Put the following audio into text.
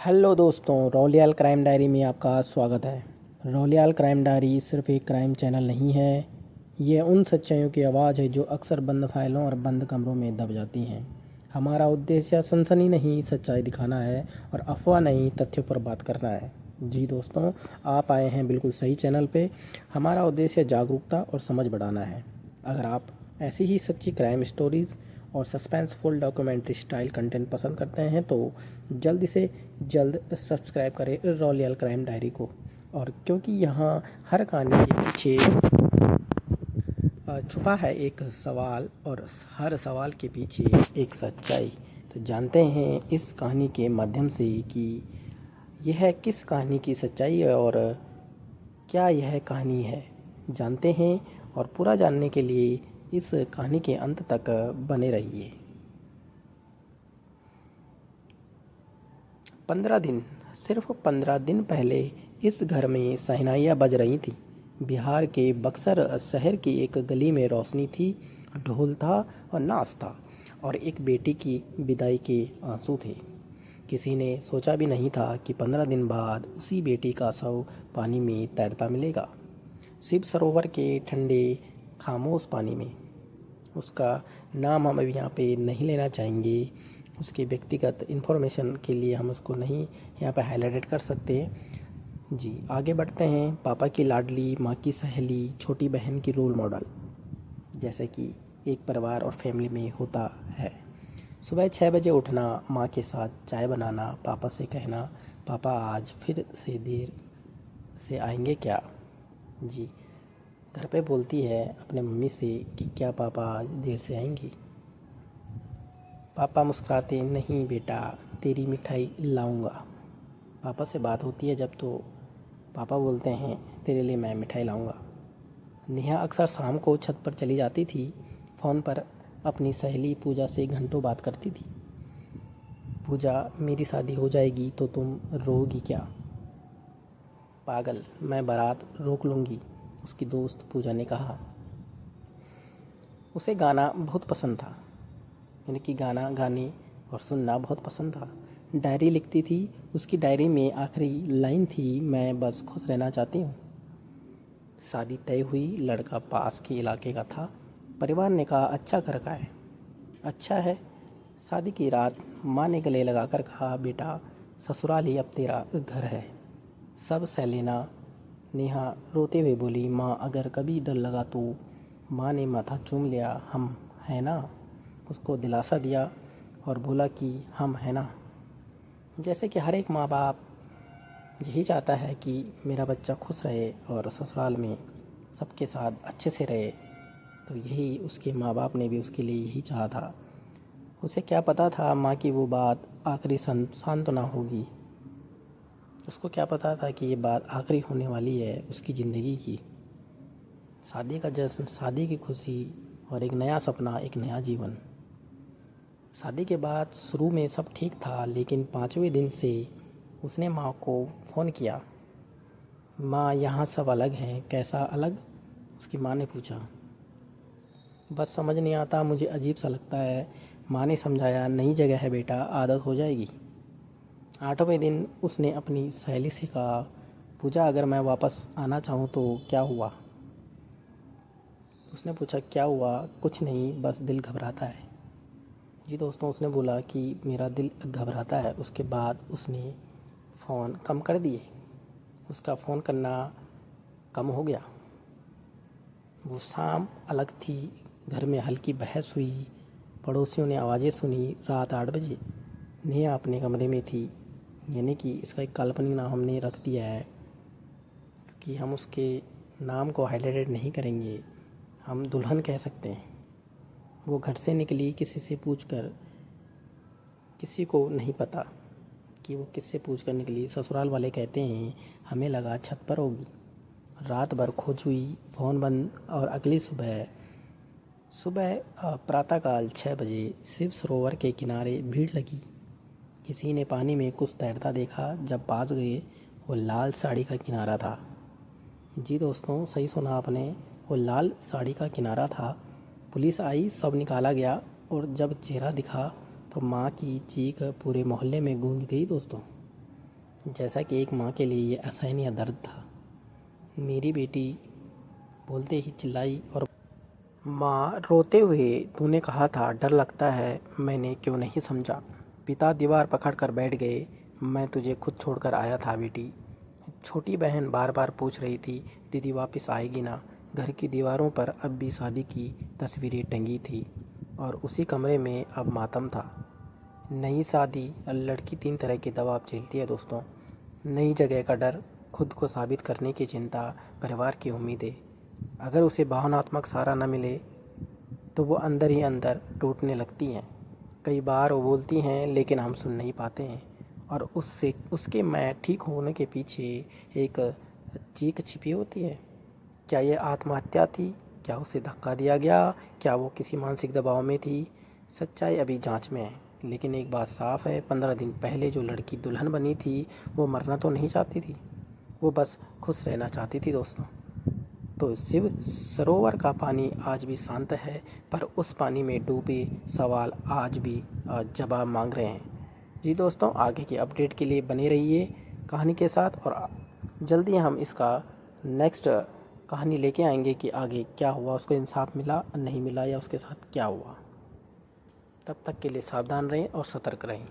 Hello दोस्तों, रोलियाल crime diary में आपका स्वागत है। रोलियाल क्राइम डायरी सिर्फ एक क्राइम चैनल नहीं है। ये उन सच्चाइयों की आवाज़ है जो अक्सर बंद फाइलों और बंद कमरों में दब जाती हैं। हमारा उद्देश्य सनसनी नहीं, सच्चाई दिखाना है और अफवाह नहीं, तथ्यों पर बात करना है। जी दोस्तों, आप आए हैं बिल्कुल सही चैनल पे। हमारा उद्देश्य जागरूकता और समझ बढ़ाना है। अगर आप ऐसी ही सच्ची क्राइम स्टोरीज़ और सस्पेंसफुल डॉक्यूमेंट्री स्टाइल कंटेंट पसंद करते हैं तो जल्दी से जल्द सब्सक्राइब करें रॉयल क्राइम डायरी को। और क्योंकि यहाँ हर कहानी के पीछे छुपा है एक सवाल और हर सवाल के पीछे एक सच्चाई, तो जानते हैं इस कहानी के माध्यम से कि यह किस कहानी की सच्चाई है और क्या यह कहानी है। जानते हैं, और पूरा जानने के लिए इस कहानी के अंत तक बने रहिए। 15 दिन, सिर्फ 15 दिन पहले इस घर में शहनाइयाँ बज रही थी। बिहार के बक्सर शहर की एक गली में रोशनी थी, ढोल था और नाच था, और एक बेटी की विदाई के आंसू थे। किसी ने सोचा भी नहीं था कि 15 दिन बाद उसी बेटी का शव पानी में तैरता मिलेगा, शिव सरोवर के ठंडे खामोश पानी में। उसका नाम हम अभी यहाँ पे नहीं लेना चाहेंगे, उसके व्यक्तिगत इन्फॉर्मेशन के लिए हम उसको नहीं यहाँ पे हाईलाइटेड कर सकते। जी, आगे बढ़ते हैं। पापा की लाडली, माँ की सहेली, छोटी बहन की रोल मॉडल, जैसे कि एक परिवार और फैमिली में होता है। सुबह 6 बजे उठना, माँ के साथ चाय बनाना, पापा से कहना पापा आज फिर से देर से आएंगे क्या। जी, घर पे बोलती है अपने मम्मी से कि क्या पापा आज देर से आएंगी। पापा मुस्कुराते, नहीं बेटा तेरी मिठाई लाऊंगा। पापा से बात होती है जब, तो पापा बोलते हैं तेरे लिए मैं मिठाई लाऊंगा। नेहा अक्सर शाम को छत पर चली जाती थी, फ़ोन पर अपनी सहेली पूजा से घंटों बात करती थी। पूजा, मेरी शादी हो जाएगी तो तुम रोओगी क्या। पागल, मैं बारात रोक लूँगी, उसकी दोस्त पूजा ने कहा। उसे गाना बहुत पसंद था, यानी कि गाना गाने और सुनना बहुत पसंद था। डायरी लिखती थी, उसकी डायरी में आखिरी लाइन थी, मैं बस खुश रहना चाहती हूँ। शादी तय हुई, लड़का पास के इलाके का था। परिवार ने कहा अच्छा घर का है। अच्छा है। शादी की रात माँ ने गले लगाकर कहा बेटा ससुराल ही अब तेरा घर है, सब सह लेना। नेहा रोते हुए बोली माँ अगर कभी डर लगा तो। माँ ने माथा चूम लिया, हम हैं ना, उसको दिलासा दिया और बोला कि हम हैं ना। जैसे कि हर एक माँ बाप यही चाहता है कि मेरा बच्चा खुश रहे और ससुराल में सबके साथ अच्छे से रहे, तो यही उसके माँ बाप ने भी उसके लिए यही चाहा था। उसे क्या पता था माँ की वो बात आखिरी सांत्वना होगी। उसको क्या पता था कि ये बात आखिरी होने वाली है उसकी ज़िंदगी की। शादी का जश्न, शादी की खुशी और एक नया सपना, एक नया जीवन। शादी के बाद शुरू में सब ठीक था, लेकिन 5वें दिन से उसने माँ को फ़ोन किया। माँ यहाँ सब अलग हैं। कैसा अलग, उसकी माँ ने पूछा। बस समझ नहीं आता, मुझे अजीब सा लगता है। माँ ने समझाया नई जगह है बेटा, आदत हो जाएगी। 8वें दिन उसने अपनी सहेली से कहा पूजा अगर मैं वापस आना चाहूँ तो क्या हुआ। उसने पूछा क्या हुआ, कुछ नहीं बस दिल घबराता है। जी दोस्तों, उसने बोला कि मेरा दिल घबराता है। उसके बाद उसने फ़ोन कम कर दिए, उसका फ़ोन करना कम हो गया। वो शाम अलग थी, घर में हल्की बहस हुई, पड़ोसियों ने आवाज़ें सुनी। रात 8 बजे नेहा अपने कमरे में थी, यानी कि इसका एक काल्पनिक नाम हमने रख दिया है क्योंकि हम उसके नाम को हाईलाइटेड नहीं करेंगे, हम दुल्हन कह सकते हैं। वो घर से निकली किसी से पूछकर, किसी को नहीं पता कि वो किससे पूछकर निकली। ससुराल वाले कहते हैं हमें लगा छत पर होगी। रात भर खोज हुई, फ़ोन बंद, और अगली सुबह प्रातःकाल 6 बजे शिव सरोवर के किनारे भीड़ लगी। किसी ने पानी में कुछ तैरता देखा, जब पास गए वो लाल साड़ी का किनारा था। जी दोस्तों, सही सुना आपने, वो लाल साड़ी का किनारा था। पुलिस आई, सब निकाला गया, और जब चेहरा दिखा तो माँ की चीख पूरे मोहल्ले में गूंज गई दोस्तों। जैसा कि एक माँ के लिए ये असहनीय दर्द था। मेरी बेटी बोलते ही चिल्लाई और माँ रोते हुए, तूने कहा था डर लगता है, मैंने क्यों नहीं समझा। पिता दीवार पकड़ कर बैठ गए। मैं तुझे खुद छोड़कर आया था बेटी। छोटी बहन बार बार पूछ रही थी, दीदी वापस आएगी ना। घर की दीवारों पर अब भी शादी की तस्वीरें टंगी थी और उसी कमरे में अब मातम था। नई शादी लड़की 3 तरह के दबाव झेलती है दोस्तों। नई जगह का डर, खुद को साबित करने की चिंता, परिवार की उम्मीदें। अगर उसे भावनात्मक सहारा न मिले तो वो अंदर ही अंदर टूटने लगती हैं। कई बार वो बोलती हैं लेकिन हम सुन नहीं पाते हैं और उसके मैं ठीक होने के पीछे एक चीख छिपी होती है। क्या ये आत्महत्या थी? क्या उसे धक्का दिया गया? क्या वो किसी मानसिक दबाव में थी? सच्चाई अभी जांच में है, लेकिन एक बात साफ है, 15 दिन पहले जो लड़की दुल्हन बनी थी वो मरना तो नहीं चाहती थी, वो बस खुश रहना चाहती थी दोस्तों। तो शिव सरोवर का पानी आज भी शांत है, पर उस पानी में डूबे सवाल आज भी जवाब मांग रहे हैं। जी दोस्तों, आगे की अपडेट के लिए बने रहिए कहानी के साथ और जल्दी हम इसका नेक्स्ट कहानी लेके आएंगे कि आगे क्या हुआ, उसको इंसाफ मिला नहीं मिला या उसके साथ क्या हुआ। तब तक के लिए सावधान रहें और सतर्क रहें।